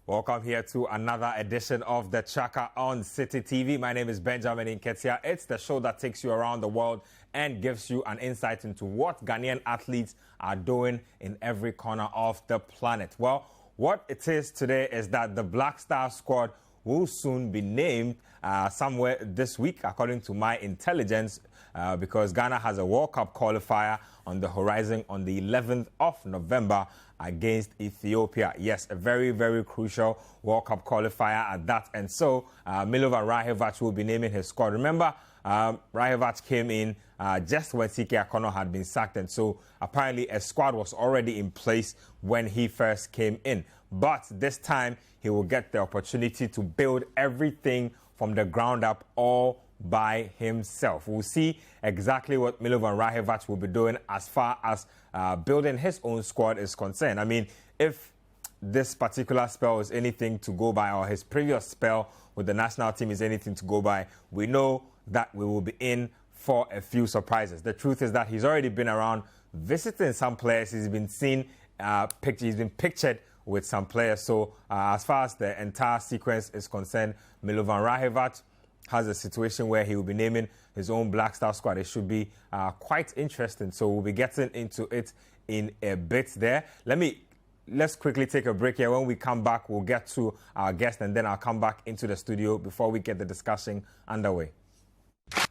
Welcome here to another edition of The Tracker on Citi TV. My name is Benjamin Nketia. It's the show that takes you around the world and gives you an insight into what Ghanaian athletes are doing in every corner of the planet. Well, what it is today is that the Black Star squad will soon be named somewhere this week, according to my intelligence, because Ghana has a World Cup qualifier on the horizon on the 11th of November against Ethiopia. Yes, a very, very crucial World Cup qualifier at that. And so Milovan Rajevac will be naming his squad. Remember, Rajevac came in just when CK Akono had been sacked. And so apparently a squad was already in place when he first came in. But this time he will get the opportunity to build everything from the ground up all by himself. We'll see exactly what Milovan Rajevac will be doing as far as building his own squad is concerned. I mean, if this particular spell is anything to go by, or his previous spell with the national team is anything to go by, we know that we will be in for a few surprises. The truth is that he's already been around visiting some players. He's been seen, he's been pictured with some players. So as far as the entire sequence is concerned, Milovan Rajevac has a situation where he will be naming his own Black Star squad. It should be quite interesting. So we'll be getting into it in a bit there. Let's quickly take a break here. When we come back, we'll get to our guest, and then I'll come back into the studio before we get the discussion underway.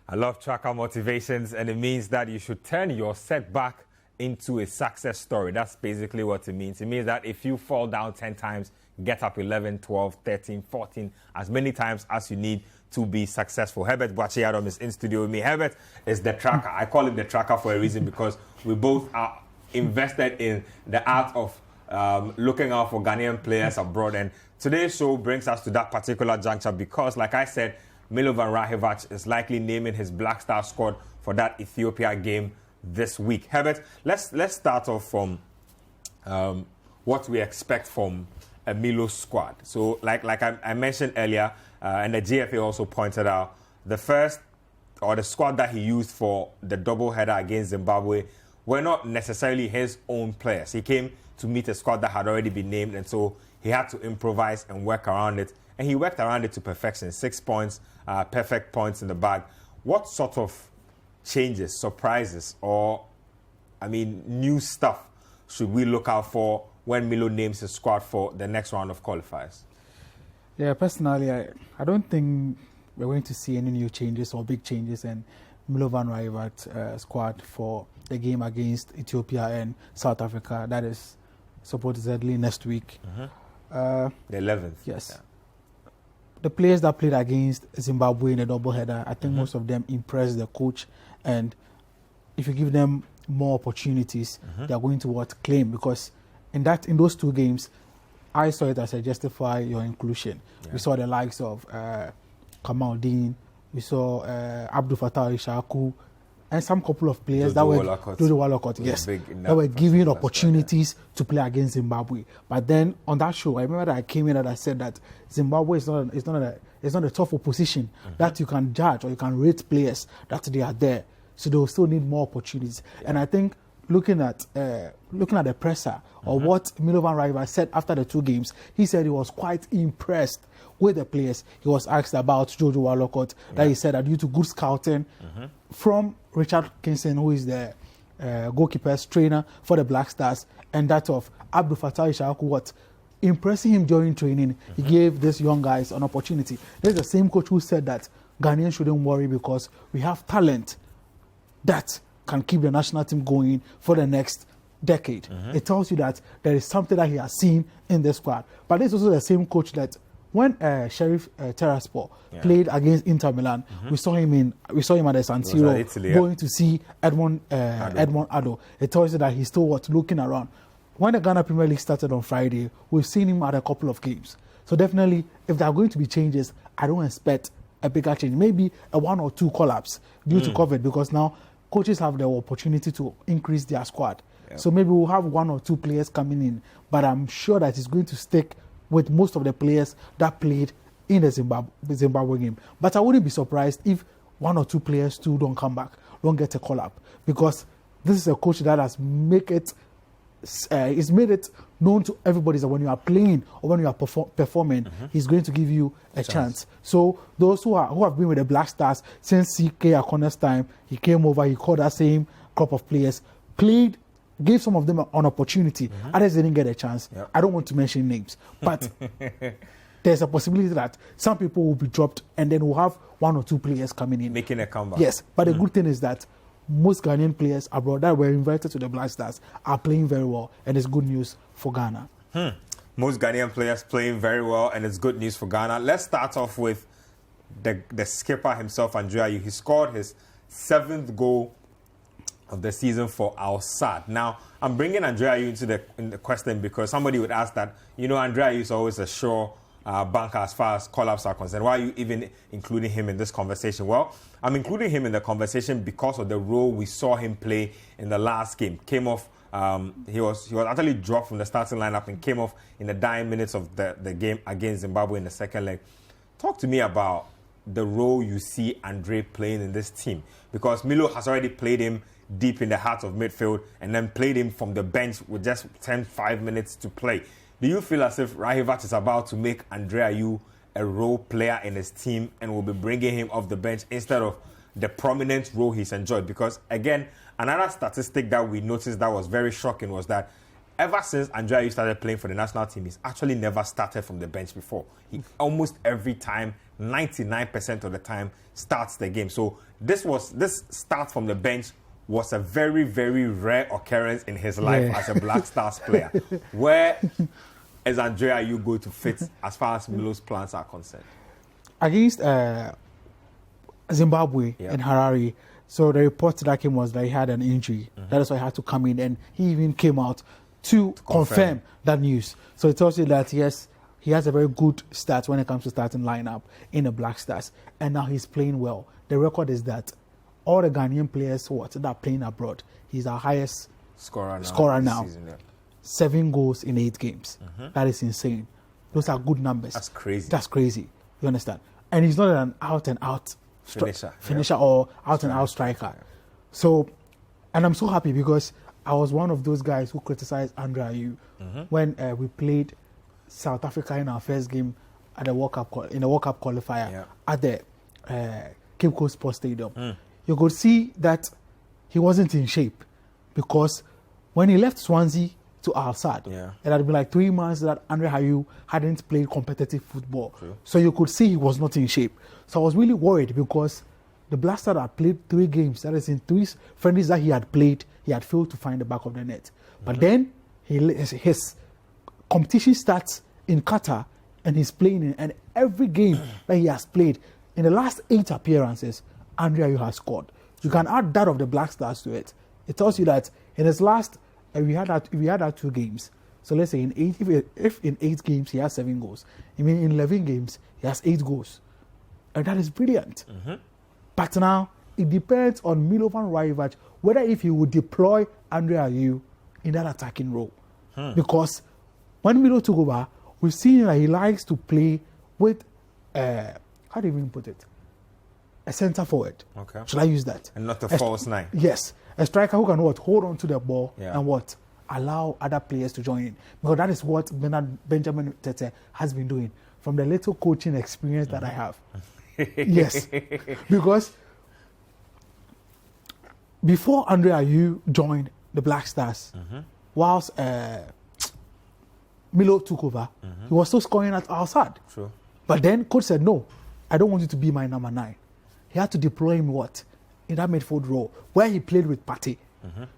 I love tracker motivations, and it means that you should turn your setback into a success story. That's basically what it means. It means that if you fall down 10 times, get up 11, 12, 13, 14, as many times as you need to be successful. Herbert Boachiadom is in studio with me. Herbert is the tracker. I call him the tracker for a reason, because we both are invested in the art of looking out for Ghanaian players abroad. And today's show brings us to that particular juncture because, like I said, Milovan Rajevac is likely naming his Black Star squad for that Ethiopia game this week. Herbert, let's start off from what we expect from a Milo squad. So, like I mentioned earlier, and the GFA also pointed out, the squad that he used for the doubleheader against Zimbabwe were not necessarily his own players. He came to meet a squad that had already been named, and so he had to improvise and work around it. And he worked around it to perfection. 6 points, perfect points in the bag. What sort of changes, surprises, or, new stuff should we look out for when Milo names his squad for the next round of qualifiers? Yeah, personally, I don't think we're going to see any new changes or big changes in Milovan Rajevac's squad for the game against Ethiopia and South Africa. That is supposedly next week. The 11th. Yes. Yeah. The players that played against Zimbabwe in the doubleheader, I think most of them impressed the coach. And if you give them more opportunities, they are going to claim, because in those two games, I saw it as a justify your inclusion. Yeah. We saw the likes of Kamal Dean, we saw Abdul Fattah Ishaku, and some couple of players that were that were given opportunities to play against Zimbabwe. But then on that show, I remember that I came in and I said that Zimbabwe is not a tough opposition that you can judge or you can rate players that they are there. So they will still need more opportunities. Yeah. And I think looking at the presser or what Milovan Rajevac said after the two games, he said he was quite impressed with the players. He was asked about Jojo Walcott, that he said that due to good scouting from Richard Kingston, who is the goalkeeper's trainer for the Black Stars, and that of Abdul Fattah Ishaku, impressing him during training, he gave these young guys an opportunity. There's the same coach who said that Ghanaians shouldn't worry because we have talent that can keep the national team going for the next decade. It tells you that there is something that he has seen in the squad. But there's also the same coach that when Sheriff Tiraspol played against Inter Milan, we saw him at the San Siro going to see Edmond Addo. It tells you that he's still looking around. When the Ghana Premier League started on Friday, we've seen him at a couple of games. So definitely, if there are going to be changes, I don't expect a bigger change. Maybe a 1 or 2 collapse due to COVID, because now coaches have the opportunity to increase their squad. Yep. So maybe we'll have 1 or 2 players coming in, but I'm sure that it's going to stick with most of the players that played in the Zimbabwe game. But I wouldn't be surprised if 1 or 2 players too don't come back, don't get a call-up, because this is a coach that has made it known to everybody is that when you are playing or when you are performing, he's going to give you a chance. So those who have been with the Black Stars since CK Akona's time, he came over, he called that same crop of players, played, gave some of them an opportunity. Others didn't get a chance. Yep. I don't want to mention names, but there's a possibility that some people will be dropped and then we'll have 1 or 2 players coming in. Making a comeback. Yes, but the good thing is that most Ghanaian players abroad that were invited to the Black Stars are playing very well, and it's good news for Ghana. Most Ghanaian players playing very well, and it's good news for Ghana. Let's start off with the skipper himself, Andre Ayew. He scored his 7th goal of the season for Al Sadd. Now, I'm bringing Andre Ayew into the question because somebody would ask that, Andre Ayew is always a sure banker as far as call-ups are concerned. Why are you even including him in this conversation? Well, I'm including him in the conversation because of the role we saw him play in the last game. Came off, he was actually dropped from the starting lineup and came off in the dying minutes of the game against Zimbabwe in the second leg. Talk to me about the role you see Andre playing in this team, because Milo has already played him deep in the heart of midfield and then played him from the bench with just 5 minutes to play. Do you feel as if Rajevac is about to make Andre Ayew a role player in his team and will be bringing him off the bench instead of the prominent role he's enjoyed? Because, again, another statistic that we noticed that was very shocking was that ever since Andre Ayew started playing for the national team, he's actually never started from the bench before. He almost every time, 99% of the time, starts the game. So this start from the bench was a very, very rare occurrence in his life as a Black Stars player. Where is Andre Ayew going to fit as far as Milo's plans are concerned? Against Zimbabwe in Harare, so the report that came was that he had an injury. That is why he had to come in, and he even came out to confirm that news. So it tells you that, yes, he has a very good start when it comes to starting lineup in the Black Stars, and now he's playing well. The record is that all the Ghanaian players that are playing abroad, he's our highest scorer now. Season, 7 goals in 8 games. That is insane. Those are good numbers. That's crazy. That's crazy. You understand? And he's not an out-and-out finisher or out-and-out striker. So, and I'm so happy because I was one of those guys who criticized Andre Ayew when we played South Africa in our first game at the World Cup qualifier at the Cape Coast Sports Stadium. You could see that he wasn't in shape because when he left Swansea to Al Sadd, it had been like 3 months that Andre Ayew hadn't played competitive football. True. So you could see he was not in shape. So I was really worried because the Black Stars had played 3 games. That is, in 3 friendlies that he had played, he had failed to find the back of the net. But then his competition starts in Qatar and he's playing in, and every game that he has played, in the last 8 appearances, Andre Ayew has scored. You can add that of the Black Stars to it. It tells you that in his last, we had that 2 games. So let's say if in 8 games he has 7 goals, I mean in 11 games he has 8 goals, and that is brilliant. But now it depends on Milovan Rajevac whether if he would deploy Andre Ayew in that attacking role, because when Milo took over, we've seen that he likes to play with how do you even put it? A centre forward. Okay. Should I use that? And not a false 9. Yes. A striker who can hold on to the ball and allow other players to join in. Because that is what Benjamin Tete has been doing from the little coaching experience that I have. Yes. Because before Andre Ayew joined the Black Stars, whilst Milo took over, he was still scoring at Al Sadd. True. But then coach said, no, I don't want you to be my number 9. He had to deploy him in that midfield role where he played with Partey.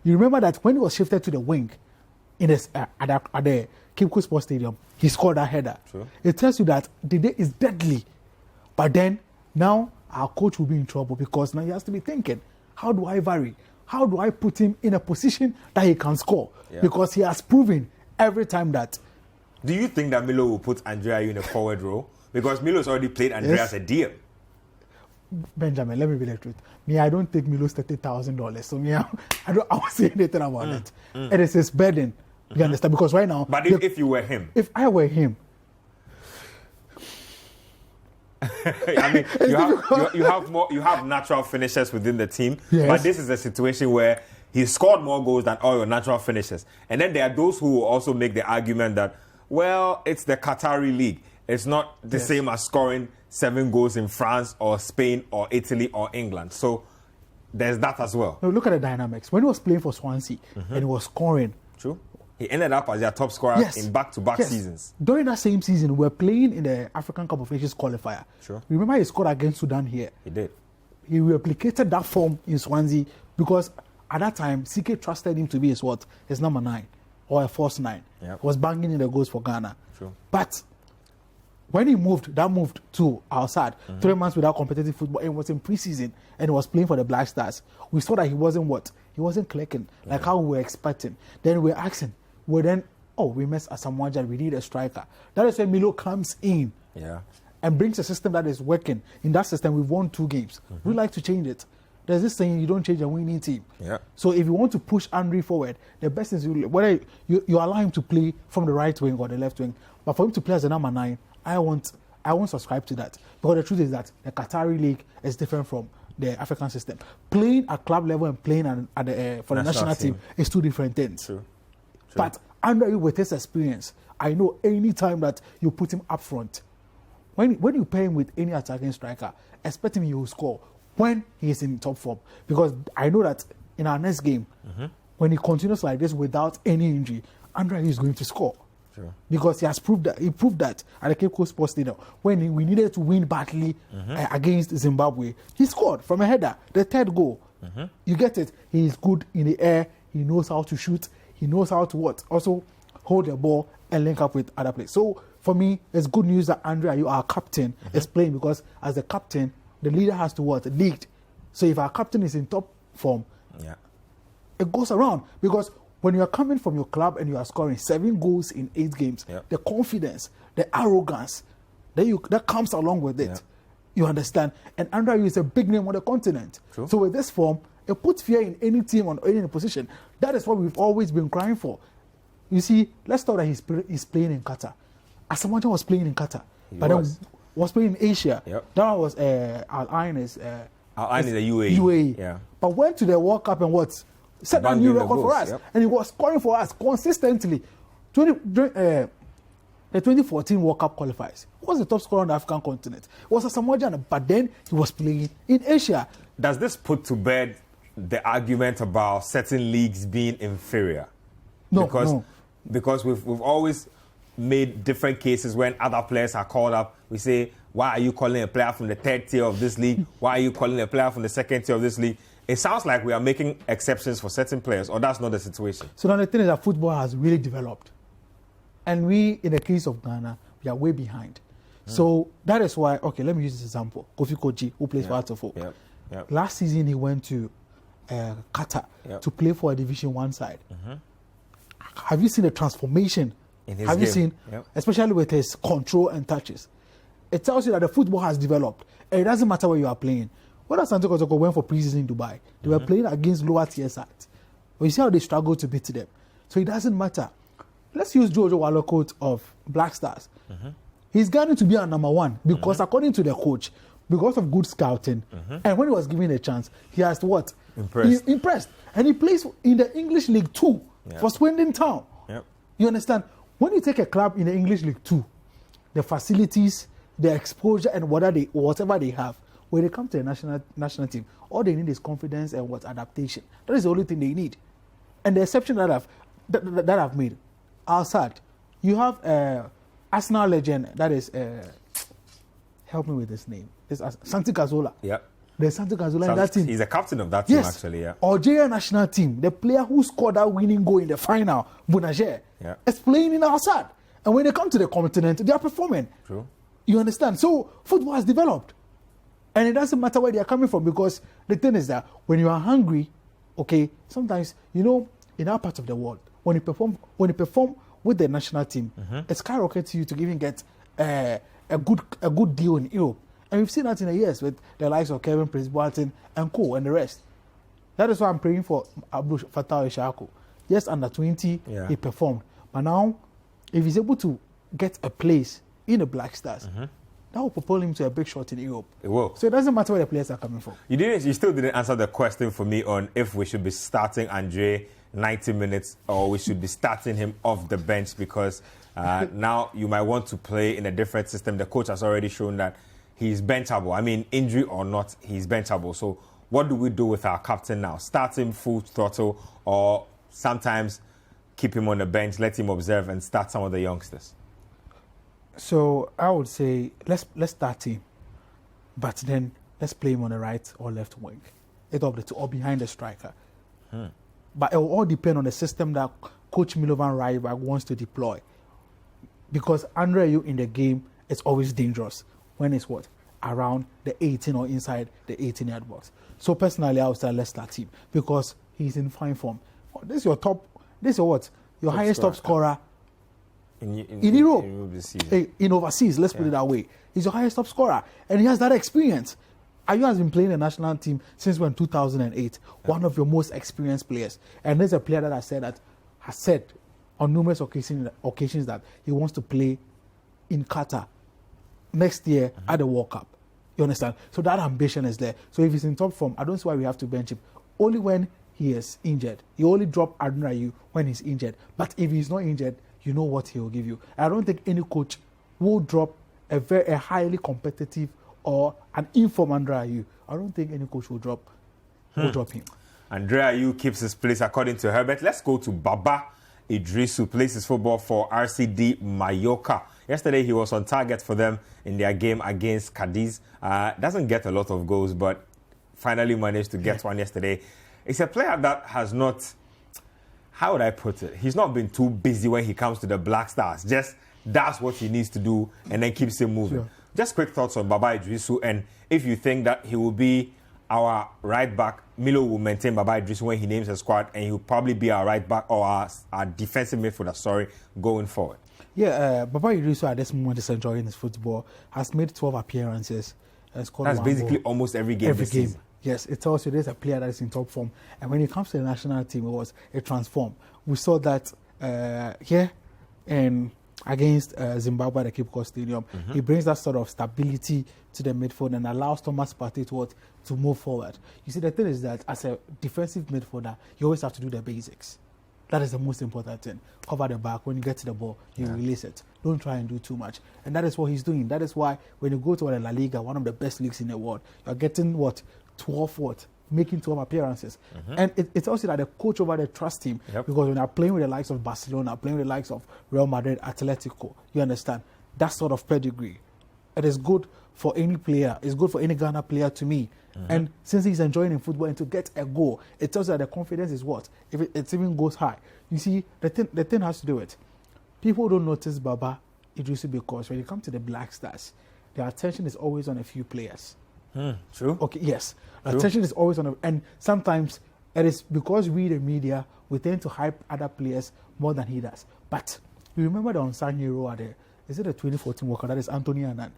You remember that when he was shifted to the wing at the Cape Coast Sports Stadium, he scored that header. True. It tells you that the day is deadly. But then now our coach will be in trouble because now he has to be thinking, how do I vary? How do I put him in a position that he can score? Because he has proven every time that. Do you think that Milo will put Andre Ayew in a forward role? Because Milo's already played Andre as a DM. Benjamin, let me be the truth. I don't take Milo's $30,000. So I won't say anything about it. It is his burden. You understand? Because right now. But if you were him. If I were him. I mean, you have natural finishers within the team. Yes. But this is a situation where he scored more goals than all your natural finishers. And then there are those who will also make the argument that, well, it's the Qatari League. It's not the same as scoring 7 goals in France or Spain or Italy or England. So there's that as well. No, look at the dynamics. When he was playing for Swansea and he was scoring. True. He ended up as their top scorer in back-to-back seasons. During that same season, we were playing in the African Cup of Nations qualifier. Sure. Remember he scored against Sudan here? He did. He replicated that form in Swansea because at that time, CK trusted him to be his number 9 or a false 9. Yep. He was banging in the goals for Ghana. True. But when he moved to outside, 3 months without competitive football, and was in preseason and he was playing for the Black Stars, we saw that he wasn't clicking like how we were expecting. Then we were asking, we missed Asamoah Gyan, we need a striker. That is when Milo comes in and brings a system that is working. In that system, we've won 2 games. We like to change it. There's this saying, you don't change a winning team. Yeah. So if you want to push Andre forward, the best is whether you allow him to play from the right wing or the left wing. But for him to play as a number 9, I won't subscribe to that. Because the truth is that the Qatari League is different from the African system. Playing at club level and playing for the national team is 2 different things. True. But Andre, with his experience, I know any time that you put him up front, when you pair him with any attacking striker, expect him he will score when he is in top form. Because I know that in our next game, when he continues like this without any injury, Andre is going to score. Sure. Because he proved that at the Cape Coast Sports Stadium when we needed to win badly against Zimbabwe, he scored from a header, the 3rd goal. You get it? He is good in the air. He knows how to shoot. He knows how to also hold the ball and link up with other players. So for me, it's good news that Andre Ayew, our captain, is playing, because as the captain, the leader has to lead. So if our captain is in top form, it goes around. Because when you are coming from your club and you are scoring 7 goals in 8 games, the confidence, the arrogance that comes along with it, you understand? And Andre Ayew is a big name on the continent. True. So with this form, it puts fear in any team on any position. That is what we've always been crying for. You see, let's talk that he's playing in Qatar. Asamoah Gyan was playing in Qatar, then was playing in Asia. That one was Al Ain is the UAE. Yeah. But went to the World Cup and set a new record for us, and he was scoring for us consistently. The 2014 World Cup qualifiers, he was the top scorer on the African continent. It was Asamoah Gyan, but then he was playing in Asia. Does this put to bed the argument about certain leagues being inferior? No. Because we've always made different cases when other players are called up. We say, why are you calling a player from the 3rd tier of this league? Why are you calling a player from the 2nd tier of this league? It sounds like we are making exceptions for certain players, or that's not the situation. So now the thing is that football has really developed. And we, in the case of Ghana, we are way behind. So that is why, let me use this example. Kofi Koji, who plays for Atofo. Last season, he went to Qatar to play for a Division 1 side. Have you seen the transformation? In his Have game. You seen, especially with his control and touches? It tells you that the football has developed. And it doesn't matter where you are playing. When Asante Kotoko went for preseason in Dubai, they were playing against lower tier sides. But you see how they struggled to beat them. So it doesn't matter. Let's use Jojo Walcott of Black Stars. He's going to be our number 1 because according to the coach, because of good scouting, and when he was given a chance, he has Impressed. He's impressed. And he plays in the English League 2 for Swindon Town. You understand? When you take a club in the English League 2, the facilities, the exposure, and whatever they have, when they come to the national team, all they need is confidence and adaptation. That is the only thing they need. And the exception that I've made, outside, you have Arsenal legend, that is, help me with this name, it's Santi Cazorla. There's Santi Cazorla in that team. He's the captain of that team, actually. Algeria national team, the player who scored that winning goal in the final, Boulanger, is playing in outside. And when they come to the continent, they are performing. True. You understand? So football has developed. And it doesn't matter where they are coming from, because the thing is that when you are hungry, sometimes, in our part of the world, when you perform with the national team, it skyrockets you to even get a good deal in Europe. And we've seen that in the years with the likes of Kevin Prince Boateng and Co. and the rest. That is why I'm praying for Abdul Fattah Ishako. Yes, under 20, he performed. But now, if he's able to get a place in the Black Stars, that will propel him to a big shot in Europe. It will. So it doesn't matter where the players are coming from. You still didn't answer the question for me on if we should be starting Andre 90 minutes or we should be starting him off the bench, because now you might want to play in a different system. The coach has already shown that he's benchable. I mean, injury or not, he's benchable. So what do we do with our captain now? Start him full throttle, or sometimes keep him on the bench, let him observe and start some of the youngsters? So I would say let's start him, but then let's play him on the right or left wing, either of the two, or behind the striker. But it will all depend on the system that Coach Milovan Rajevac wants to deploy, because Ayew in the game is always dangerous when it's around the 18 or inside the 18-yard box. So personally, I would say let's start him because he's in fine form. This is your highest top scorer in Europe, in overseas, let's put it that way. He's your highest top scorer, and he has that experience. Ayew has been playing the national team since 2008, one of your most experienced players. And there's a player that has said on numerous occasions that he wants to play in Qatar next year at the World Cup. You understand? So that ambition is there. So if he's in top form, I don't see why we have to bench him. Only when he is injured. You only drop Ayew when he's injured. But if he's not injured, you know what he will give you. I don't think any coach will drop a highly competitive or an informed Ayew. I don't think any coach will drop him. Ayew keeps his place according to Herbert. Let's go to Baba Idrissu, plays his football for RCD Mallorca. Yesterday he was on target for them in their game against Cadiz. Doesn't get a lot of goals, but finally managed to get one yesterday. It's a player that has not, how would I put it? He's not been too busy when he comes to the Black Stars. Just does what he needs to do and then keeps him moving. Sure. Just quick thoughts on Baba Idrissu, and if you think that he will be our right back, Milo will maintain Baba Idrissu when he names a squad, and he'll probably be our right back or our defensive midfielder, going forward. Yeah, Baba Idrissu at this moment is enjoying his football, has made 12 appearances. And scored That's basically goal. Almost every game this season. Yes, it tells you there's a player that is in top form. And when it comes to the national team, it transformed. We saw that here and against Zimbabwe at the Cape Coast Stadium. He brings that sort of stability to the midfield and allows Thomas Partey to move forward. You see, the thing is that as a defensive midfielder, you always have to do the basics. That is the most important thing. Cover the back. When you get to the ball, you release it. Don't try and do too much. And that is what he's doing. That is why when you go to La Liga, one of the best leagues in the world, you're getting 12 making 12 appearances. And it tells you that the coach over there trusts him, because when they're playing with the likes of Barcelona, playing with the likes of Real Madrid, Atletico, you understand, that sort of pedigree. It is good for any player. It's good for any Ghana player to me. And since he's enjoying in football and to get a goal, it tells you that the confidence is if it even goes high. You see, the thing has to do with, people don't notice Baba Idrissu because when you come to the Black Stars, their attention is always on a few players. True. Okay, yes. Attention is always on and sometimes it is because we, the media, we tend to hype other players more than he does. But you remember the unsung hero at the 2014 World Cup? That is Anthony Annan.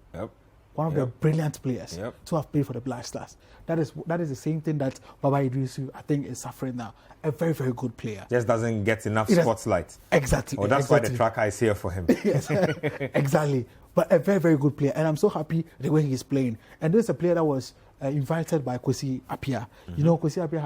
One of the brilliant players to have played for the Black Stars. That is the same thing that Baba Idrissu, I think, is suffering now. A very, very good player. Just doesn't get enough spotlight. Exactly. Oh, that's why the tracker is here for him. Yes, exactly. But a very, very good player. And I'm so happy the way he's playing. And there's a player that was invited by Kwesi Appiah. You know, Kwesi Appiah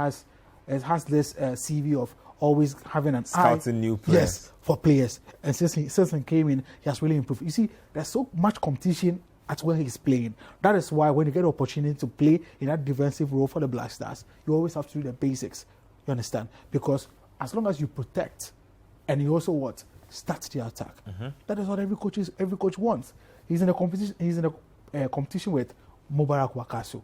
has this CV of always having an scouting new players. Yes, for players. And since he came in, he has really improved. You see, there's so much competition at where he's playing. That is why when you get an opportunity to play in that defensive role for the Black Stars, you always have to do the basics. You understand? Because as long as you protect and you also start the attack, that is what every coach wants. He's in a competition. He's in a competition with Mubarak Wakaso.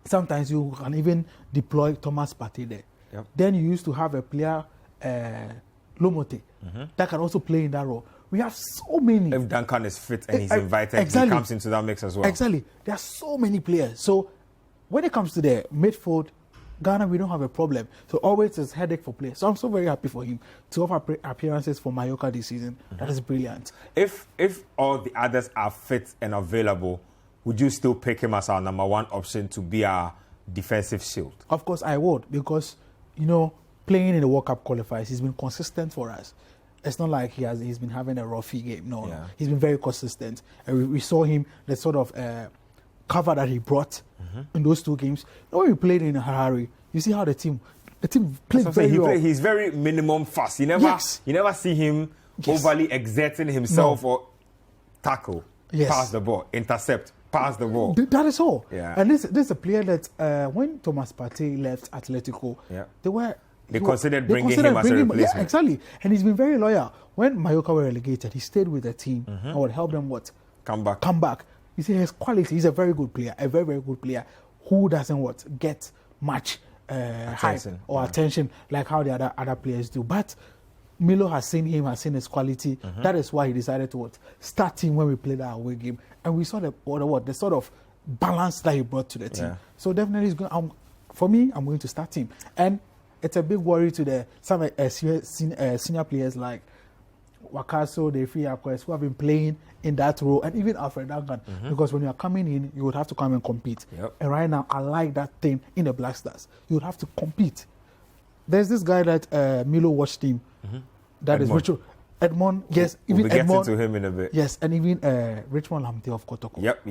Sometimes you can even deploy Thomas Partey there. Then you used to have a player, Lomote, that can also play in that role. We have so many. If Duncan is fit and he's invited, he comes into that mix as well. Exactly. There are so many players. So when it comes to the midfield, Ghana, we don't have a problem. So always it's headache for players. So I'm so very happy for him. 12 appearances for Mallorca this season. That is brilliant. If all the others are fit and available, would you still pick him as our number one option to be our defensive shield? Of course I would, because, playing in the World Cup qualifiers, he's been consistent for us. It's not like he's been having a roughy game. No, Yeah. no. He's been very consistent. And we saw him, the sort of cover that he brought in those 2 games. When we played in Harare, you see how the team played very well. He's very minimum fast. You never see him overly exerting himself or tackle, pass the ball, intercept, pass the ball. That is all. Yeah. And this is a player that when Thomas Partey left Atletico, they considered bringing him as a replacement. Yeah, exactly. And he's been very loyal. When Mallorca were relegated, he stayed with the team and would help them come back. You see his quality. He's a very good player, a very, very good player who doesn't get much hype or attention like how the other players do. But Milo has seen him, has seen his quality. That is why he decided to start him when we played our away game, and we saw the sort of balance that he brought to the team. So definitely, he's going. For me, I'm going to start him, and it's a big worry to some senior players like Wakaso, the Fiakos, who have been playing in that role, and even Afena-Gyan, because when you are coming in, you would have to come and compete. And right now, I like that thing in the Black Stars. You would have to compete. There's this guy that Milo watched him. That Edmond. Is Richard Edmond. Yes, we'll be Edmond. Getting to him in a bit. Yes, and even Richmond Lamte of Kotoko. Yep.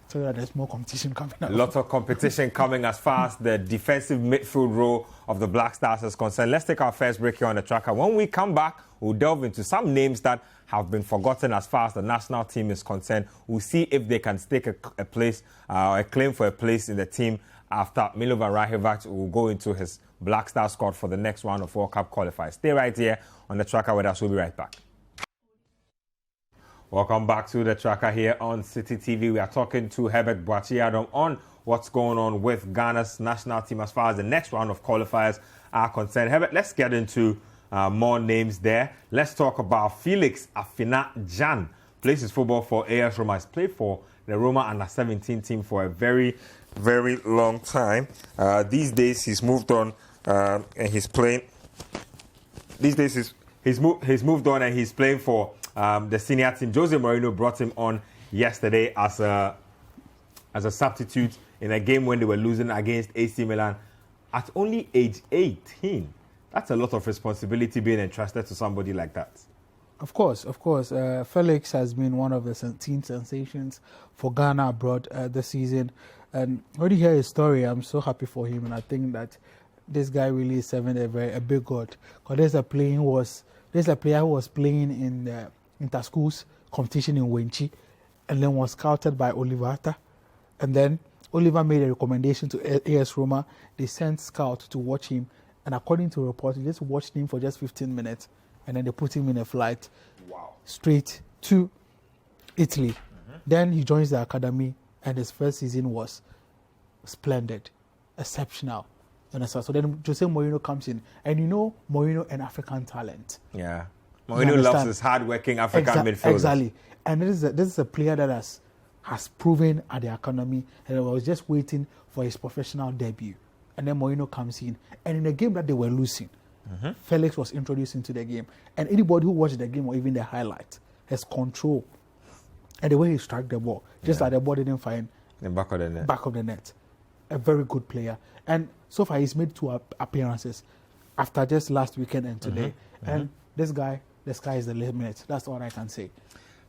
So that there's more competition coming up. Lots of competition coming as far as the defensive midfield role of the Black Stars is concerned. Let's take our first break here on the tracker. When we come back, we'll delve into some names that have been forgotten as far as the national team is concerned. We'll see if they can stake a place, a claim for a place in the team after Milovan Rajevac will go into his Black Star squad for the next round of World Cup qualifiers. Stay right here on the tracker with us. We'll be right back. Welcome back to the tracker here on Citi TV. We are talking to Herbert Boakye-Adom on what's going on with Ghana's national team as far as the next round of qualifiers are concerned. Herbert, let's get into more names there. Let's talk about Felix Afena-Gyan. Plays his football for AS Roma. He's played for the Roma under-17 team for a very, very long time. These days he's moved on and he's playing. These days he's moved on and he's playing for the senior team. Jose Mourinho brought him on yesterday as a substitute in a game when they were losing against AC Milan at only age 18. That's a lot of responsibility being entrusted to somebody like that. Of course. Felix has been one of the team sensations for Ghana abroad this season. And when you hear his story, I'm so happy for him. And I think that this guy really is serving a big God. Because there's a player who was playing in the inter-schools competition in Wenchi and then was scouted by Oliver. And then Oliver made a recommendation to AS Roma. They sent scout to watch him. And according to reports, they just watched him for just 15 minutes. And then they put him in a flight straight to Italy. Then he joins the academy, and his first season was splendid, exceptional. So then Jose Mourinho comes in, and you know Mourinho and African talent. Yeah, Mourinho loves his hard-working African midfielders. Exactly, and this is a player that has proven at the academy, and I was just waiting for his professional debut. And then Mourinho comes in, and in a game that they were losing, Felix was introduced into the game. And anybody who watched the game or even the highlight, his control and the way he struck the ball, just like the ball didn't find the back of the net. A very good player. And so far he's made 2 appearances after just last weekend and today. And this guy, the sky is the limit. That's all I can say.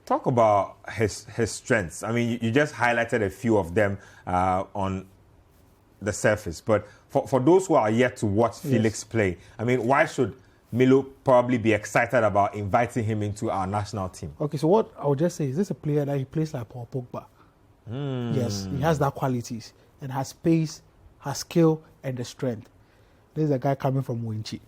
Talk about his strengths. I mean, you just highlighted a few of them on the surface, but for those who are yet to watch Felix play, I mean, why should Milo probably be excited about inviting him into our national team? Okay, so what I would just say is this is a player that he plays like Paul Pogba. Yes, he has that qualities and has pace, has skill, and the strength. There's a guy coming from Wenchi.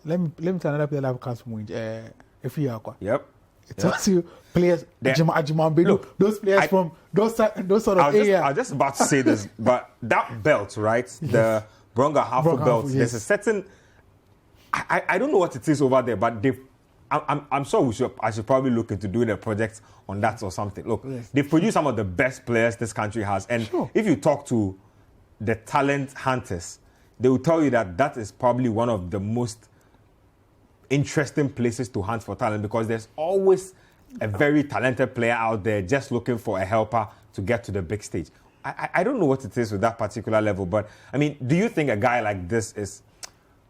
Let me tell another player that comes from Wenchi. Efiyakwa. Yep. It's also players, Ajimambedu, those players from those sort of areas. I was just about to say this, but that belt, right? The Bronga Halfo belt, yes. There's a certain... I don't know what it is over there, but I'm sure I should probably look into doing a project on that or something. Look, they've produced some of the best players this country has. And if you talk to the talent hunters, they will tell you that is probably one of the most interesting places to hunt for talent, because there's always a very talented player out there just looking for a helper to get to the big stage. I don't know what it is with that particular level, but I mean, do you think a guy like this is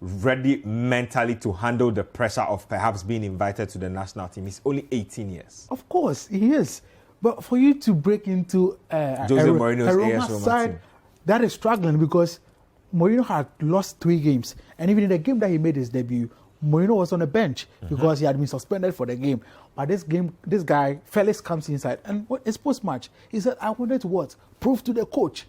ready mentally to handle the pressure of perhaps being invited to the national team? He's only 18 years. Of course, he is. But for you to break into Jose Mourinho's AS side, team, that is struggling because Mourinho had lost 3 games. And even in the game that he made his debut, Mourinho was on the bench because he had been suspended for the game. But this guy, Felix, comes inside. And his post-match, he said, I wanted to what? Prove to the coach.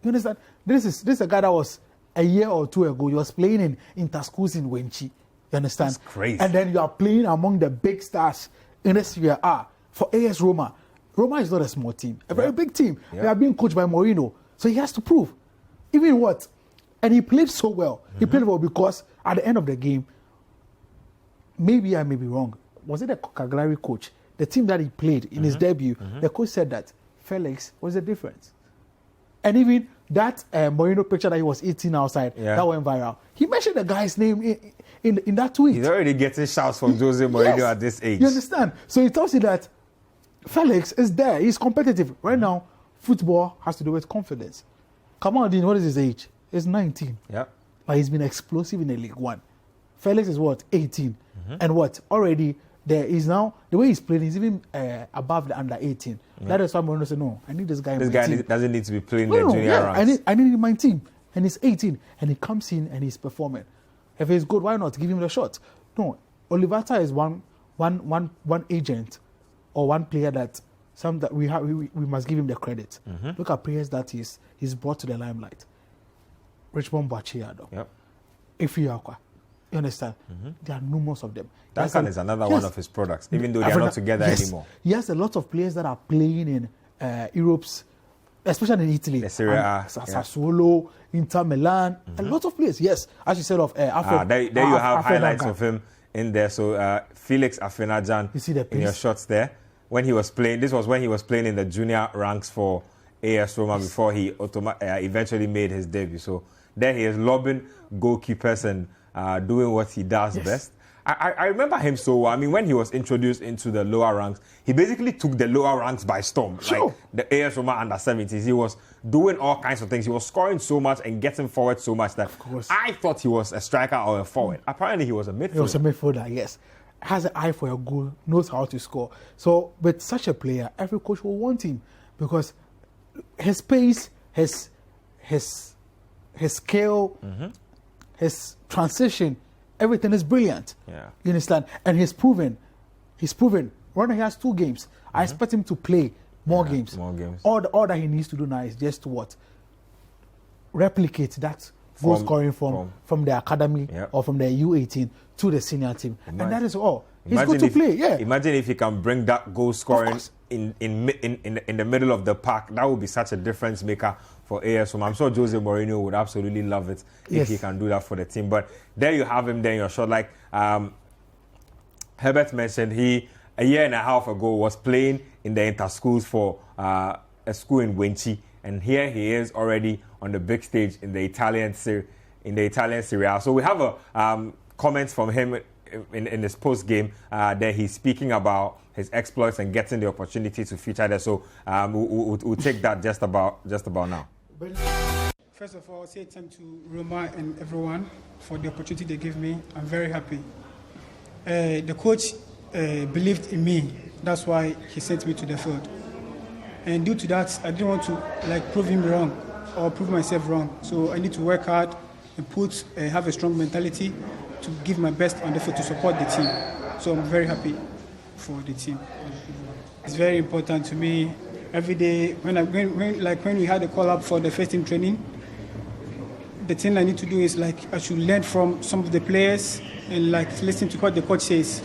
You understand? This is a guy that was a year or 2 ago. He was playing in Interschools in Wenchi. You understand? That's crazy. And then you are playing among the big stars in the Serie A for AS Roma. Roma is not a small team, a very big team. They are being coached by Mourinho. So he has to prove. Even what? And he played so well. He played well because at the end of the game, maybe I may be wrong. Was it the Cagliari coach? The team that he played in his debut, the coach said that Felix was the difference. And even that Mourinho picture that he was eating outside, that went viral. He mentioned the guy's name in that tweet. He's already getting shouts from Jose Mourinho at this age. You understand? So he tells you that Felix is there. He's competitive. Right now, football has to do with confidence. Kamaldeen, what is his age? He's 19. Yeah. But he's been explosive in the League One. Felix is what? 18. And what? Already there is now, the way he's playing, he's even above the under 18. That is why Mourinho said, no, I need this guy in my team. Doesn't need to be playing the junior ranks. I need him in my team. And he's 18. And he comes in and he's performing. If he's good, why not give him the shot? No. Olivata is one agent or one player that we must give him the credit. Look at players that he's brought to the limelight. Richmond Bachiado. Yep. Ifiyakwa. You understand? There are numerous of them. Duncan is another one of his products, even though they are not together anymore. He has a lot of players that are playing in Europe's, especially in Italy. The Serie A. Sassuolo, Inter Milan, a lot of players. Yes, as you said of Africa. There you have highlights of him in there. So Felix Afena-Gyan, you see the in your shots there. When he was playing, this was when he was playing in the junior ranks for AS Roma before he eventually made his debut. So there he is lobbing goalkeepers and doing what he does best. I remember him so well. I mean, when he was introduced into the lower ranks, he basically took the lower ranks by storm. Sure. Like the AS Roma under-17s, he was doing all kinds of things. He was scoring so much and getting forward so much that I thought he was a striker or a forward. Apparently, he was a midfielder. He was a midfielder, yes. Has an eye for a goal, knows how to score. So, with such a player, every coach will want him because his pace, his skill, his transition, everything is brilliant. Yeah. You understand? And he's proven. Right now he has 2 games. I expect him to play more games. More games. All that he needs to do now is just to what? Replicate that goal scoring from the academy or from the U18 to the senior team. And that is all. He's good to play, yeah. Imagine if he can bring that goal scoring in the middle of the park. That would be such a difference maker for AS Roma. I'm sure Jose Mourinho would absolutely love it if he can do that for the team. But there you have him there in your shot. Like Herbert mentioned, he, a year and a half ago, was playing in the inter-schools for a school in Wenchi. And here he is already on the big stage in the Italian Serie A. So we have a comments from him in this post-game that he's speaking about his exploits and getting the opportunity to feature there. So we'll take that just about now. First of all, I'll say thank to Roma and everyone for the opportunity they gave me. I'm very happy. The coach believed in me. That's why he sent me to the field. And due to that, I didn't want to prove him wrong or prove myself wrong. So I need to work hard and have a strong mentality to give my best on the field to support the team. So I'm very happy for the team. It's very important to me. Every day, when we had a call up for the first team training, the thing I need to do is I should learn from some of the players and listen to what the coach says.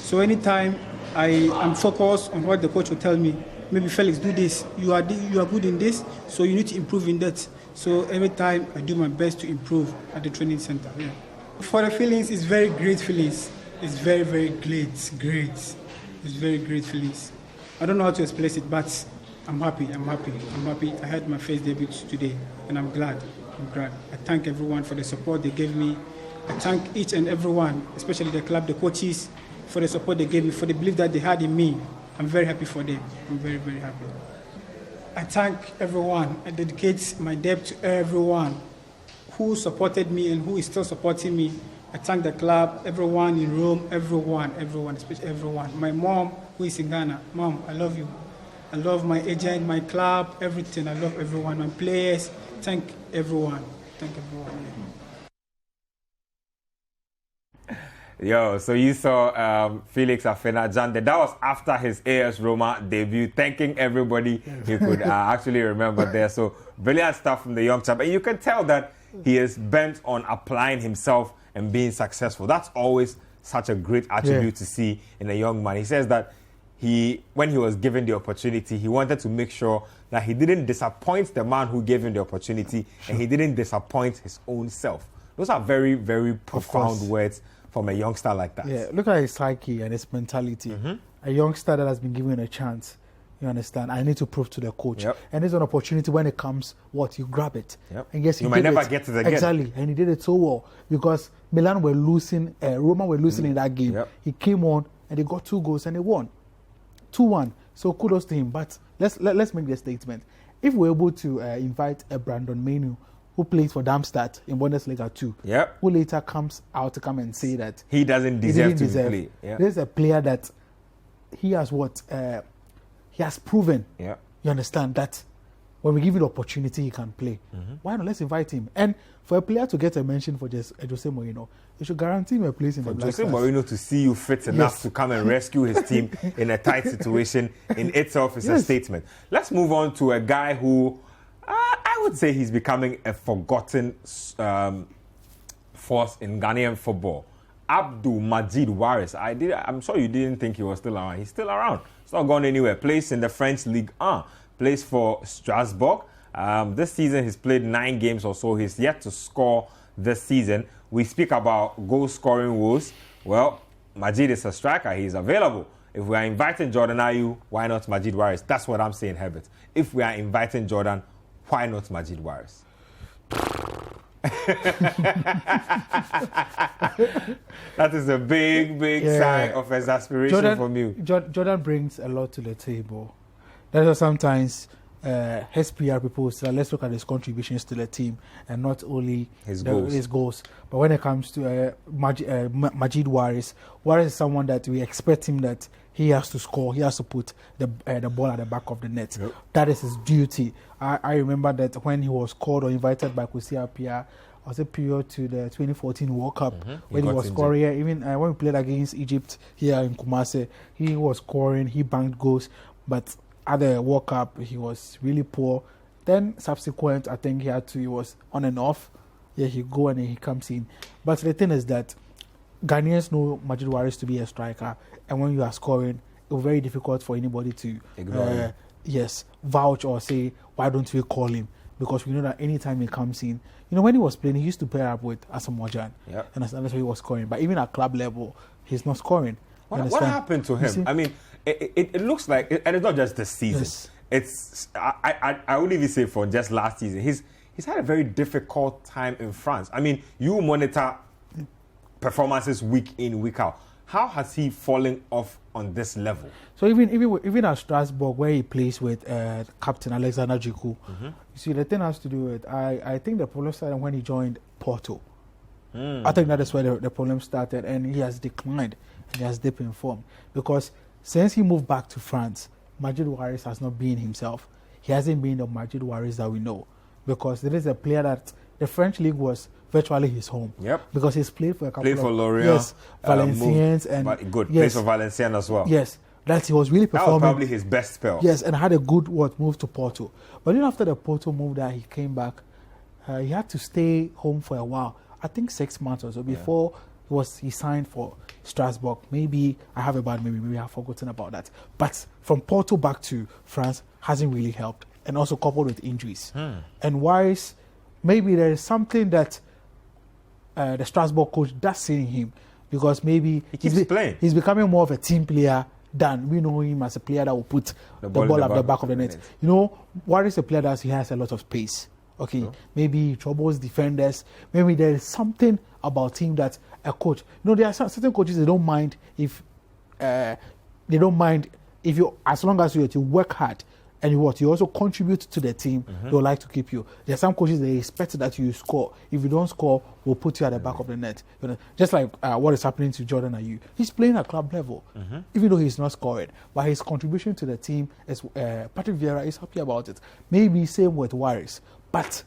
So anytime I'm focused on what the coach will tell me, maybe Felix, do this. You are good in this, so you need to improve in that. So every time I do my best to improve at the training center. Yeah. For the feelings, it's very great feelings. It's very, very great. It's very great feelings. I don't know how to explain it, but I'm happy. I had my first debut today, and I'm glad. I thank everyone for the support they gave me. I thank each and everyone, especially the club, the coaches, for the support they gave me, for the belief that they had in me. I'm very happy for them. I'm very, very happy. I thank everyone. I dedicate my debt to everyone who supported me and who is still supporting me. I thank the club, everyone in Rome, everyone, especially everyone. My mom, who is in Ghana. Mom, I love you. I love my agent, my club, everything. I love everyone, my players. Thank everyone. Thank everyone. Yo, so you saw Felix Afena-Gyan. That was after his AS Roma debut, thanking everybody he could actually remember there. So brilliant stuff from the young chap. And you can tell that he is bent on applying himself and being successful. That's always such a great attribute to see in a young man. He says that when he was given the opportunity, he wanted to make sure that he didn't disappoint the man who gave him the opportunity, and he didn't disappoint his own self. Those are very, very profound words from a youngster like that. Yeah, look at his psyche and his mentality. A youngster that has been given a chance. You understand? I need to prove to the coach. And there's an opportunity when it comes, you grab it. And yes, you might never get it again. Exactly. And he did it so well because Milan were losing, Roma were losing in that game. He came on and they got 2 goals and they won. 2-1. So kudos to him. But let's make the statement. If we're able to invite a Brandon Menu who plays for Darmstadt in Bundesliga 2, who later comes out to come and say that he doesn't deserve to play. There's a player that he has he has proven. You understand that when we give him the opportunity, he can play. Why not? Let's invite him. And for a player to get a mention for just Jose Mourinho, you should guarantee him a place in the Black Stars. Jose Mourinho to see you fit enough to come and rescue his team in a tight situation in itself is a statement. Let's move on to a guy who I would say he's becoming a forgotten force in Ghanaian football. Abdul Majid Waris. I'm sure you didn't think he was still around. He's still around. He's not gone anywhere. Plays in the French Ligue 1. Plays for Strasbourg. This season he's played 9 games or so. He's yet to score this season. We speak about goal scoring woes. Well, Majid is a striker. He's available. If we are inviting Jordan Ayew, why not Majid Waris? That's what I'm saying, Herbert. If we are inviting Jordan, why not Majid Waris? That is a big sign of exasperation from you. Jordan brings a lot to the table. That's why sometimes his PR people say, let's look at his contributions to the team and not only his goals. But when it comes to Majid Waris, Waris is someone that we expect him that he has to score. He has to put the ball at the back of the net. That is his duty. I remember that when he was called or invited by Kwesi Appiah, was a period to the 2014 World Cup when he was scoring. Even when we played against Egypt here in Kumasi, he was scoring. He banked goals, but at the World Cup he was really poor. Then subsequent, I think he was on and off. He go and he comes in. But the thing is that Ghanaians know Majid Waris to be a striker, and when you are scoring, it's very difficult for anybody to vouch or say, why don't we call him? Because we know that anytime he comes in, when he was playing, he used to pair up with Asamoah, and that's why he was scoring. But even at club level, he's not scoring. What happened to him? I mean, it looks like, and it's not just this season. It's I would even say for just last season, he's had a very difficult time in France. I mean, you monitor performances week in, week out. How has he fallen off on this level? So even at Strasbourg, where he plays with Captain Alexander Djiku, you see, the thing has to do with, I think the problem started when he joined Porto. I think that is where the problem started, and he has declined, and he has dipped in form. Because since he moved back to France, Majid Waris has not been himself. He hasn't been the Majid Waris that we know. Because there is a player that the French league was virtually his home. Because he's played for a couple of Lorient, Valenciennes and plays for Valenciennes as well. That he was really performing. That was probably his best spell. And had a good move to Porto. But then after the Porto move that he came back, he had to stay home for a while. I think 6 months or so before he signed for Strasbourg. Maybe I have a bad memory. Maybe I've forgotten about that. But from Porto back to France hasn't really helped, and also coupled with injuries. And Waris, maybe there is something that the Strasbourg coach does see in him, because maybe he's becoming more of a team player than we know him as a player that will put the ball at the back of the net. Waris is a player that he has a lot of pace. Maybe he troubles defenders. Maybe there is something about him that a coach. There are certain coaches, they don't mind if you, as long as you work hard, and you also contribute to the team, they'll like to keep you. There are some coaches, they expect that you score. If you don't score, we'll put you at the back of the net. You know, just like what is happening to Jordan Ayew. He's playing at club level, even though he's not scoring. But his contribution to the team, is Patrick Vieira is happy about it. Maybe same with Waris. But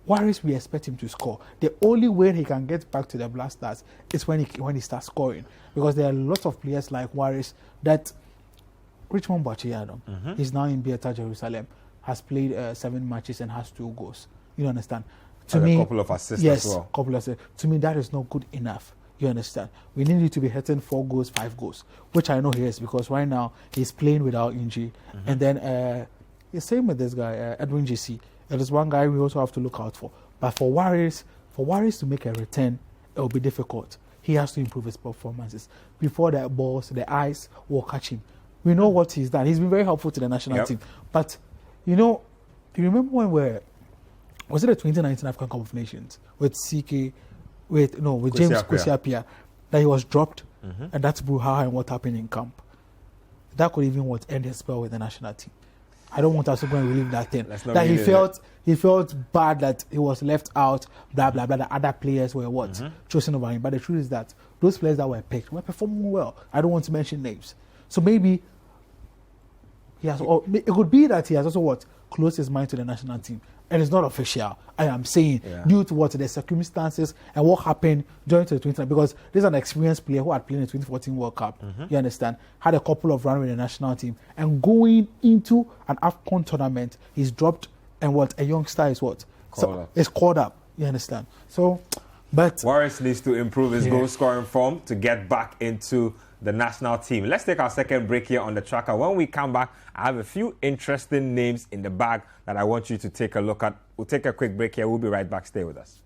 Waris, we expect him to score. The only way he can get back to the Black Stars is when he starts scoring. Because there are lots of players like Waris that... Richmond Bachiano, he's now in Beata Jerusalem, has played 7 matches and has 2 goals. You understand? To me, a couple of assists yes, as well. Couple of assists. To me, that is not good enough. You understand? We need you to be hitting 4 goals, 5 goals, which I know he is, because right now he's playing without injury. And then the same with this guy, Edwin JC. There is one guy we also have to look out for. But for Waris to make a return, it will be difficult. He has to improve his performances before the balls, the eyes will catch him. We know what he's done. He's been very helpful to the national team. But, you know, do you remember when was it the 2019 African Cup of Nations with CK, with James Kwesi that he was dropped, and that's brouhaha and what happened in camp. That could even end his spell with the national team. I don't want us to go and relive that thing. That he felt bad that he was left out, blah blah blah. The other players were chosen over him. But the truth is that those players that were picked were performing well. I don't want to mention names. So maybe it could be that he has also closed his mind to the national team, and it's not official. I am saying due to the circumstances and what happened during the 2019, because this is an experienced player who had played in the 2014 World Cup. You understand? Had a couple of runs with the national team, and going into an AFCON tournament, he's dropped, and a youngster is is called up. You understand? So, but Waris needs to improve his goal scoring form to get back into the national team. Let's take our second break here on the tracker. When we come back, I have a few interesting names in the bag that I want you to take a look at. We'll take a quick break here. We'll be right back. Stay with us.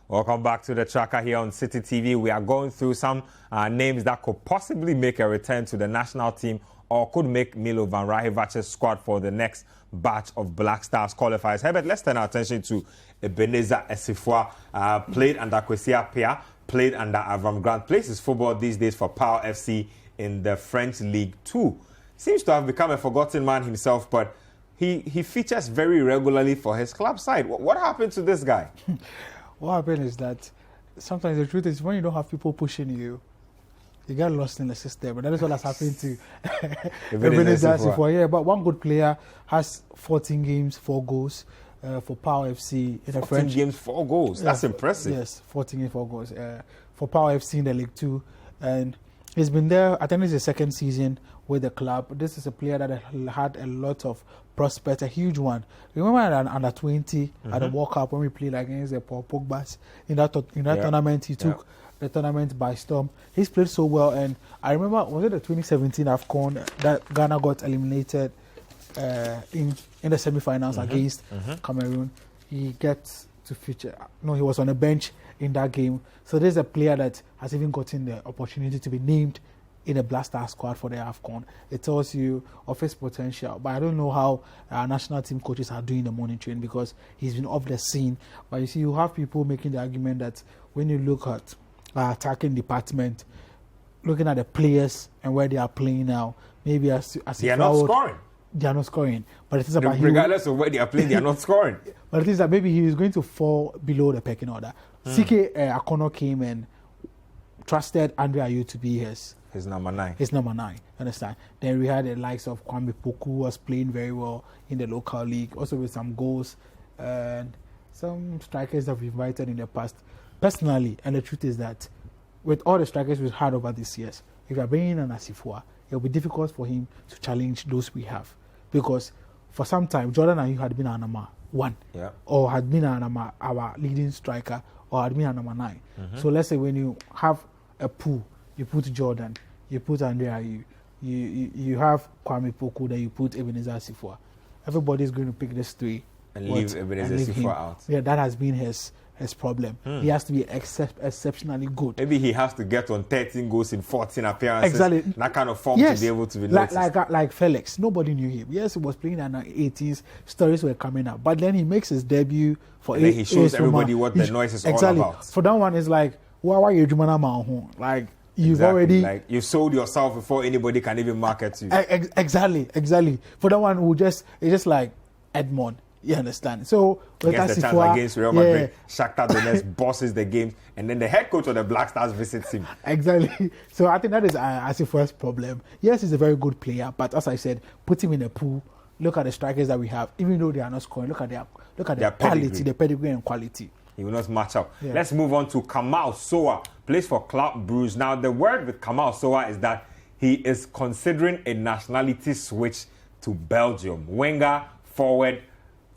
Welcome back to the tracker here on Citi TV. We are going through some names that could possibly make a return to the national team or could make Milovan Rajevac's squad for the next batch of Black Stars qualifiers. Herbert, let's turn our attention to Ebenezer Esifua, played under Kwesi Appiah, played under Avram-Grant, plays his football these days for Power FC in the French League 2. Seems to have become a forgotten man himself, but he features very regularly for his club side. What happened to this guy? What happened is that sometimes the truth is when you don't have people pushing you, you get lost in the system. And that is what has happened to Ebenezer Esifua. Yeah, but one good player has 14 games, 4 goals. For Power FC in the French. 14 games, 4 goals. That's impressive. Yes, 14 games, 4 goals. For Power FC in the League 2. And he's been there, I think it's his second season with the club. This is a player that had a lot of prospects, a huge one. Remember under 20 at the World Cup when we played against the Paul Pogbas? In that tournament, he took the tournament by storm. He's played so well. And I remember, was it the 2017 AFCON that Ghana got eliminated in the semi-finals against Cameroon? He gets to feature. No, he was on a bench in that game. So there's a player that has even gotten the opportunity to be named in a Black Star squad for the AFCON. It tells you of his potential. But I don't know how our national team coaches are doing the monitoring because he's been off the scene. But you see, you have people making the argument that when you look at our attacking department, looking at the players and where they are playing now, maybe as they are not scoring. They are not scoring. But it is about regardless of where they are playing, they are not scoring. But it is that maybe he is going to fall below the pecking order. CK Akono came and trusted Andre Ayew to be his number 9. His number 9. Understand? Then we had the likes of Kwame Poku, who was playing very well in the local league, also with some goals and some strikers that we've invited in the past. Personally, and the truth is that with all the strikers we've had over these years, if you are bringing in an Asifua, it will be difficult for him to challenge those we have. Because for some time, Jordan Ayew had been our number 1, or had been our leading striker, or had been our number 9. So let's say when you have a pool, you put Jordan, you put Andre Ayew, you have Kwame Poku, then you put Ebenezer Esifua. Everybody is going to pick this 3 and leave Ebenezer Esifua out. Yeah, that has been his problem. He has to be exceptionally good. Maybe he has to get on 13 goals in 14 appearances. Exactly. That kind of form to be able to be noticed. Like Felix. Nobody knew him. Yes, he was playing in the 80s. Stories were coming up. But then he makes his debut for and then he shows everybody what the noise is all about. For that one, it's like, why are you Jumana Mahu? Like, you've already like you sold yourself before anybody can even market you. Exactly. For that one, it's just like Edmond. You understand? So gets the chance against Real Madrid, Shakhtar Donetsk bosses the games, and then the head coach of the Black Stars visits him. Exactly. So I think that is Asifua's problem. Yes, he's a very good player, but as I said, put him in a pool. Look at the strikers that we have. Even though they are not scoring, look at their quality, the pedigree and quality. He will not match up. Yeah. Let's move on to Kamal Soa, plays for Club Brugge. Now, the word with Kamal Soa is that he is considering a nationality switch to Belgium. Winger, forward,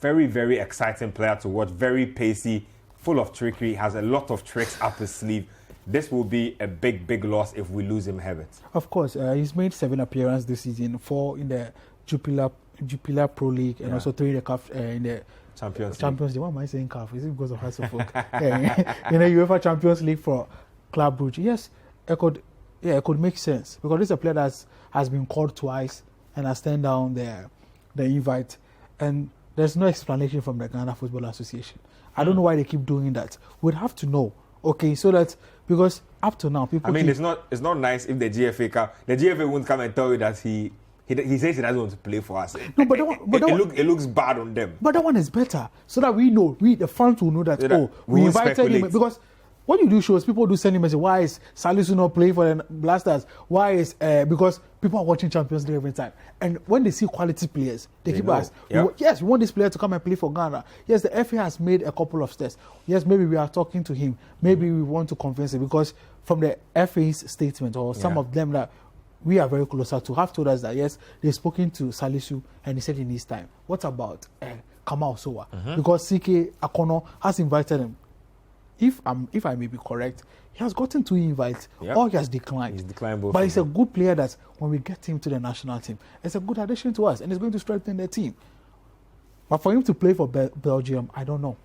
very, very exciting player to watch, very pacey, full of trickery, has a lot of tricks up his sleeve. This will be a big, big loss if we lose him, Herbert. Of course, he's made 7 appearances this season, 4 in the Jupiler Pro League, and also 3 in the CAF, in the Champions League. Why am I saying CAF? Is it because of Hasselhoff? In the UEFA Champions League for Club Brugge. Yes, it could make sense because this is a player that has been called twice and has turned down the invite, and there's no explanation from the Ghana Football Association. I don't know why they keep doing that. We'd have to know, okay, so that because up to now people. it's not nice if the GFA won't come and tell you that he says he doesn't want to play for us. No, but it looks bad on them. But that one is better, so that we know, the fans will know that we invited him because what you do shows people do send him and say, why is Salisu not playing for the Blasters? Why is because people are watching Champions League every time, and when they see quality players, they keep asking, yes, we want this player to come and play for Ghana. Yes, the FA has made a couple of steps. Yes, maybe we are talking to him. Maybe we want to convince him because from the FA's statement or some of them that we are very closer to have told us that yes, they've spoken to Salisu and he said he needs time. What about Kamal Soa? Because CK Akono has invited him. If I may be correct, he has gotten 2 invites or he has declined. He's declined both. But he's a good player that when we get him to the national team, it's a good addition to us and it's going to strengthen the team. But for him to play for Belgium, I don't know.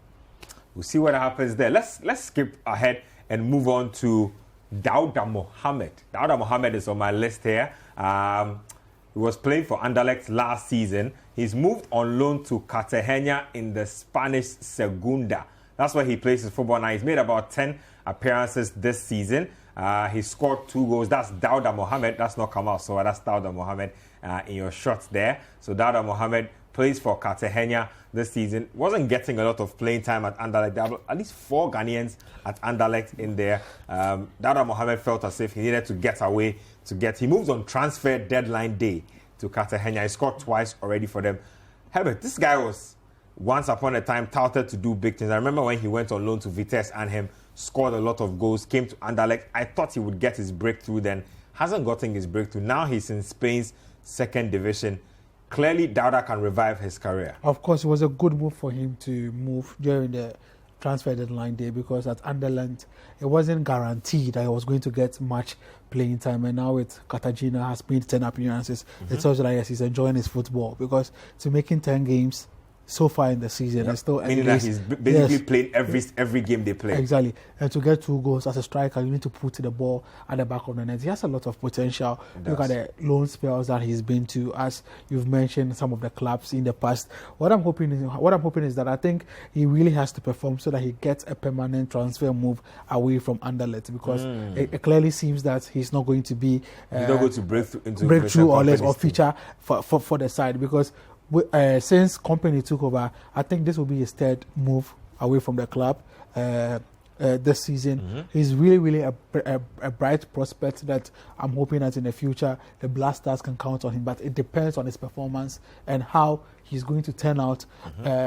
We'll see what happens there. Let's skip ahead and move on to Dauda Mohamed. Dauda Mohamed is on my list here. He was playing for Anderlecht last season. He's moved on loan to Cartagena in the Spanish Segunda. That's where he plays his football now. He's made about 10 appearances this season. He scored 2 goals. That's Dauda Mohamed. That's not Kamal Soa. That's Dauda Mohamed in your shots there. So Dauda Mohamed plays for Cartagena this season. Wasn't getting a lot of playing time at Anderlecht. There are at least 4 Ghanaians at Anderlecht in there. Dauda Mohamed felt as if he needed to get away He moved on transfer deadline day to Cartagena. He scored twice already for them. Herbert, this guy was once upon a time touted to do big things. I remember when he went on loan to Vitesse and scored a lot of goals, came to Anderlecht. I thought he would get his breakthrough then. Hasn't gotten his breakthrough. Now he's in Spain's 2nd division. Clearly, Dauda can revive his career. Of course, it was a good move for him to move during the transfer deadline day because at Anderlecht, it wasn't guaranteed that he was going to get much playing time. And now with Cartagena has made 10 appearances. It tells you that yes, he's enjoying his football because to making 10 games so far in the season. Yep. Still meaning that he's basically played every game they play. Exactly. And to get 2 goals as a striker, you need to put the ball at the back of the net. He has a lot of potential. Look at the loan spells that he's been to, as you've mentioned, some of the clubs in the past. What I'm hoping is that I think he really has to perform so that he gets a permanent transfer move away from Anderlecht because it clearly seems that he's not going to be he's not going to break through or feature for the side because since Company took over, I think this will be his 3rd move away from the club this season. He's really a bright prospect that I'm hoping that in the future the Blasters can count on him. But it depends on his performance and how he's going to turn out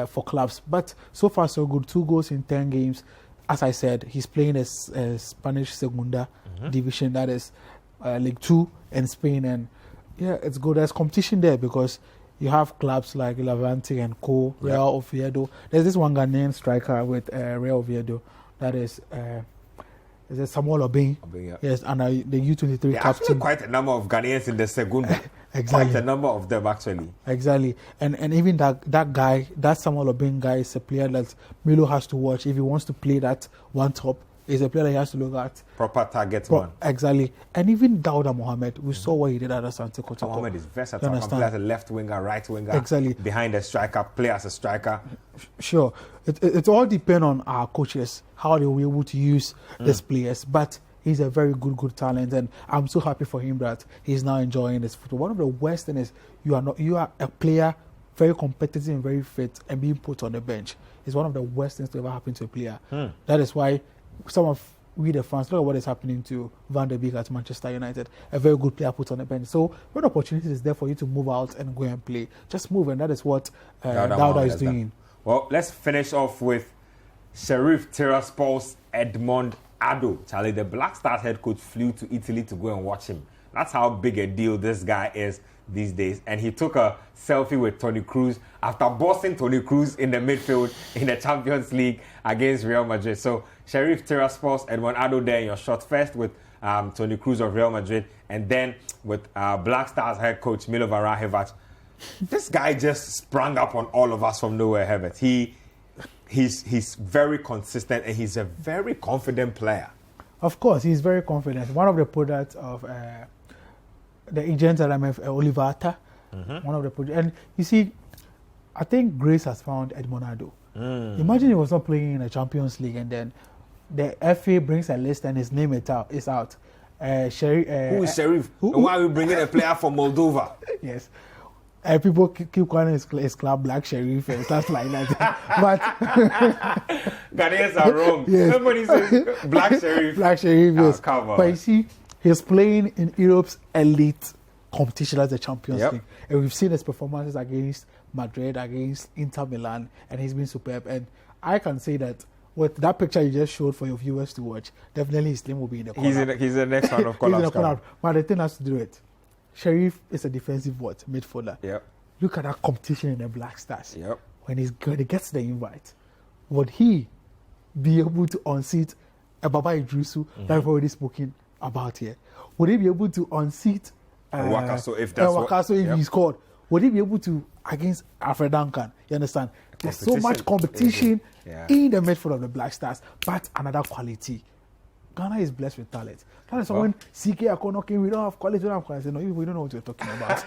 for clubs. But so far so good. 2 goals in 10 games. As I said, he's playing a Spanish Segunda division, that is League 2 in Spain. And yeah, it's good. There's competition there because you have clubs like Levante and Co, Real Oviedo. There's this one Ghanaian striker with Real Oviedo. That is Samuel Obeng. Yes, and the U23 captain. Quite a number of Ghanaians in the Segunda. Exactly. Quite a number of them, actually. Exactly. And even that guy, that Samuel Obeng guy, is a player that Milo has to watch if he wants to play that one top. Is a player that he has to look at. Proper target one. Exactly. And even Dauda Mohamed, we saw what he did at Asante Kotoko. Mohamed is versatile. Can play as a left winger, right winger. Exactly. Behind the striker, play as a striker. Sure. It all depends on our coaches, how they will be able to use these players. But he's a very good talent, and I'm so happy for him that he's now enjoying this football. One of the worst things is you are a player very competitive and very fit and being put on the bench. It's one of the worst things to ever happen to a player. That is why we the fans, look at what is happening to Van der Beek at Manchester United. A very good player put on the bench. So when opportunity is there for you to move out and go and play, just move, and that is what Dauda is doing. Well, let's finish off with Sheriff Tiraspol's Edmond Addo. Charlie, the Black Stars head coach flew to Italy to go and watch him. That's how big a deal this guy is these days. And he took a selfie with Toni Kroos after bossing Toni Kroos in the midfield in the Champions League against Real Madrid. So Sheriff Tiraspol's Edmond Addo there in your shot, first with Toni Kroos of Real Madrid, and then with Black Stars head coach Milovan Rajevac. This guy just sprung up on all of us from nowhere, Herbert. He's very consistent and he's a very confident player. Of course, he's very confident. One of the products of the agent that I'm Oliver Atta, one of the projects. And you see, I think Grace has found Edmond Addo. Imagine he was not playing in the Champions League and then the FA brings a list and his name is out. Who is Sheriff? Why are we bringing a player from Moldova? Yes. People keep calling his club Black Sheriff and stuff like that. But Ghanaians are wrong. Yes. Somebody says Black Sheriff. Black Sheriff, yes. But you see, he's playing in Europe's elite competition as the Champions League. And we've seen his performances against Madrid, against Inter Milan, and he's been superb. And I can say that with that picture you just showed for your viewers to watch, definitely his name will be in the corner. He's the next one of collabs. But the thing has to do it. Sheriff is a defensive midfielder. Yep. Look at that competition in the Black Stars. Yep. When he gets the invite, would he be able to unseat Baba Idrissu that we've already spoken about here? Would he be able to unseat Wakaso if he scored? Would he be able to against Afena-Gyan? You understand? There's so much competition in the midfield of the Black Stars, but another quality. Ghana is blessed with talent. That is when CK Akono came, we don't have quality, we don't have quality. No, we don't know what you're talking about.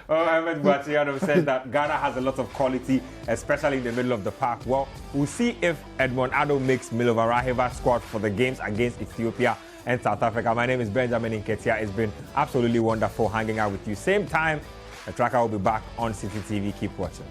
Ahmed Batiano said that Ghana has a lot of quality, especially in the middle of the park. Well, we'll see if Edmond Addo makes Milovan Rajevac squad for the games against Ethiopia and South Africa. My name is Benjamin Nketia. It's been absolutely wonderful hanging out with you. Same time, the tracker will be back on Citi TV. Keep watching.